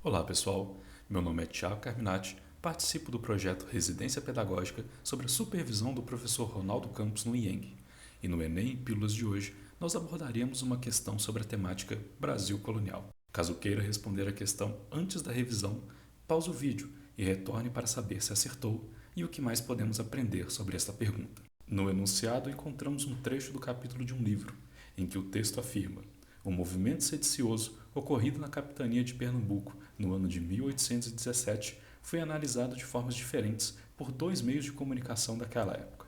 Olá pessoal, meu nome é Thiago Carminati, participo do projeto Residência Pedagógica sob a supervisão do professor Ronaldo Campos no IENG. E no Enem Pílulas de hoje, nós abordaremos uma questão sobre a temática Brasil Colonial. Caso queira responder a questão antes da revisão, pause o vídeo e retorne para saber se acertou e o que mais podemos aprender sobre esta pergunta. No enunciado encontramos um trecho do capítulo de um livro, em que o texto afirma: o movimento sedicioso ocorrido na capitania de Pernambuco no ano de 1817 foi analisado de formas diferentes por dois meios de comunicação daquela época.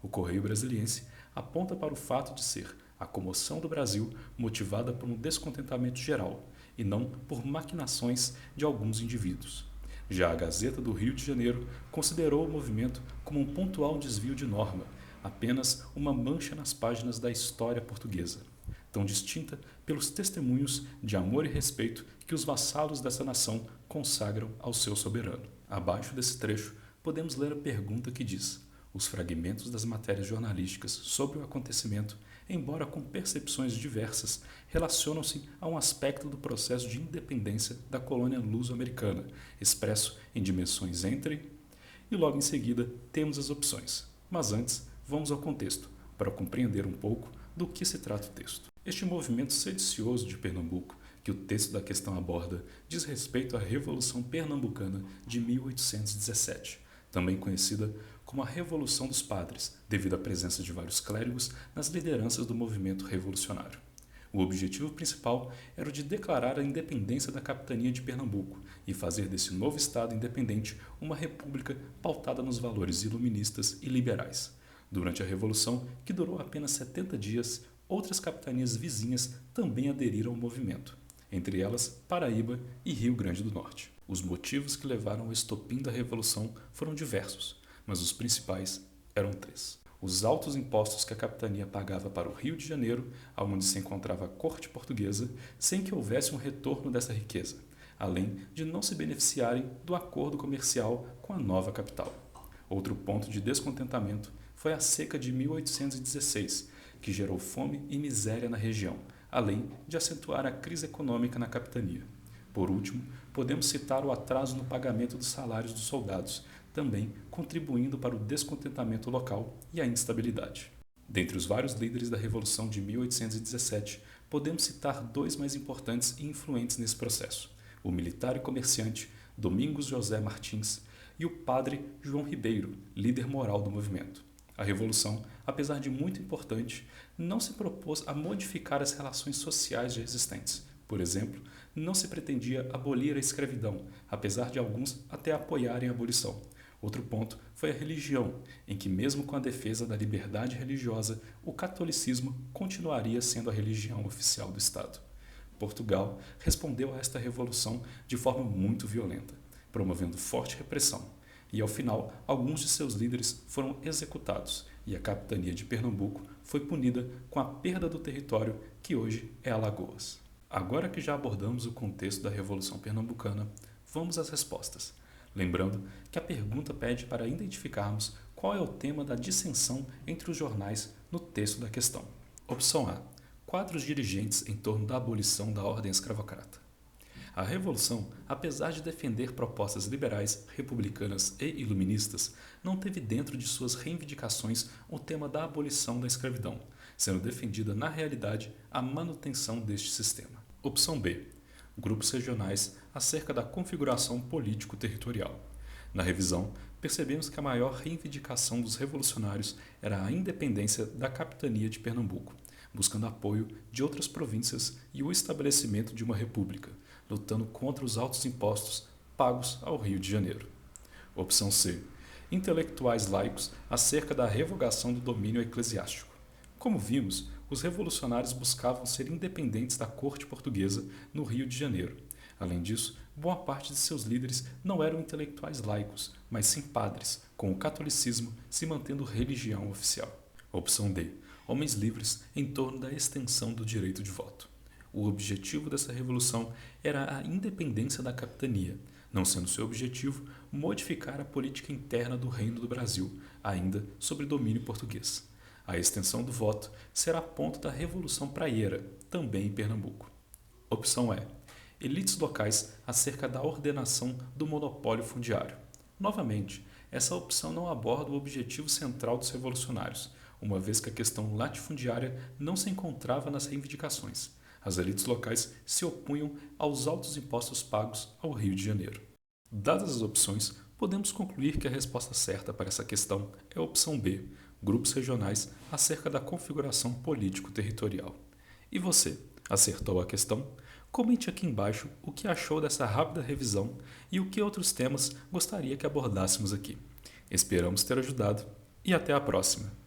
O Correio Brasiliense aponta para o fato de ser a comoção do Brasil motivada por um descontentamento geral e não por maquinações de alguns indivíduos. Já a Gazeta do Rio de Janeiro considerou o movimento como um pontual desvio de norma, apenas uma mancha nas páginas da história portuguesa, tão distinta pelos testemunhos de amor e respeito que os vassalos dessa nação consagram ao seu soberano. Abaixo desse trecho, podemos ler a pergunta que diz: os fragmentos das matérias jornalísticas sobre o acontecimento, embora com percepções diversas, relacionam-se a um aspecto do processo de independência da colônia luso-americana, expresso em dimensões entre... E logo em seguida temos as opções. Mas antes, vamos ao contexto, para compreender um pouco do que se trata o texto. Este movimento sedicioso de Pernambuco, que o texto da questão aborda, diz respeito à Revolução Pernambucana de 1817, também conhecida como a Revolução dos Padres, devido à presença de vários clérigos nas lideranças do movimento revolucionário. O objetivo principal era o de declarar a independência da capitania de Pernambuco e fazer desse novo Estado independente uma república pautada nos valores iluministas e liberais. Durante a Revolução, que durou apenas 70 dias, outras capitanias vizinhas também aderiram ao movimento, entre elas Paraíba e Rio Grande do Norte. Os motivos que levaram ao estopim da Revolução foram diversos, mas os principais eram três: os altos impostos que a capitania pagava para o Rio de Janeiro, onde se encontrava a corte portuguesa, sem que houvesse um retorno dessa riqueza, além de não se beneficiarem do acordo comercial com a nova capital. Outro ponto de descontentamento foi a seca de 1816, que gerou fome e miséria na região, além de acentuar a crise econômica na capitania. Por último, podemos citar o atraso no pagamento dos salários dos soldados, também contribuindo para o descontentamento local e a instabilidade. Dentre os vários líderes da Revolução de 1817, podemos citar dois mais importantes e influentes nesse processo: o militar e comerciante Domingos José Martins e o padre João Ribeiro, líder moral do movimento. A Revolução, apesar de muito importante, não se propôs a modificar as relações sociais já existentes. Por exemplo, não se pretendia abolir a escravidão, apesar de alguns até apoiarem a abolição. Outro ponto foi a religião, em que mesmo com a defesa da liberdade religiosa, o catolicismo continuaria sendo a religião oficial do Estado. Portugal respondeu a esta revolução de forma muito violenta, promovendo forte repressão. E, ao final, alguns de seus líderes foram executados e a capitania de Pernambuco foi punida com a perda do território que hoje é Alagoas. Agora que já abordamos o contexto da Revolução Pernambucana, vamos às respostas. Lembrando que a pergunta pede para identificarmos qual é o tema da dissensão entre os jornais no texto da questão. Opção A: quadros dirigentes em torno da abolição da ordem escravocrata. A Revolução, apesar de defender propostas liberais, republicanas e iluministas, não teve dentro de suas reivindicações o tema da abolição da escravidão, sendo defendida na realidade a manutenção deste sistema. Opção B: grupos regionais acerca da configuração político-territorial. Na revisão, percebemos que a maior reivindicação dos revolucionários era a independência da capitania de Pernambuco, buscando apoio de outras províncias e o estabelecimento de uma república, lutando contra os altos impostos pagos ao Rio de Janeiro. Opção C: intelectuais laicos acerca da revogação do domínio eclesiástico. Como vimos, os revolucionários buscavam ser independentes da corte portuguesa no Rio de Janeiro. Além disso, boa parte de seus líderes não eram intelectuais laicos, mas sim padres, com o catolicismo se mantendo religião oficial. Opção D: homens livres em torno da extensão do direito de voto. O objetivo dessa revolução era a independência da capitania, não sendo seu objetivo modificar a política interna do Reino do Brasil, ainda sob domínio português. A extensão do voto será ponto da Revolução Praieira, também em Pernambuco. Opção E: elites locais acerca da ordenação do monopólio fundiário. Novamente, essa opção não aborda o objetivo central dos revolucionários, uma vez que a questão latifundiária não se encontrava nas reivindicações. As elites locais se opunham aos altos impostos pagos ao Rio de Janeiro. Dadas as opções, podemos concluir que a resposta certa para essa questão é a opção B, grupos regionais acerca da configuração político-territorial. E você, acertou a questão? Comente aqui embaixo o que achou dessa rápida revisão e o que outros temas gostaria que abordássemos aqui. Esperamos ter ajudado e até a próxima!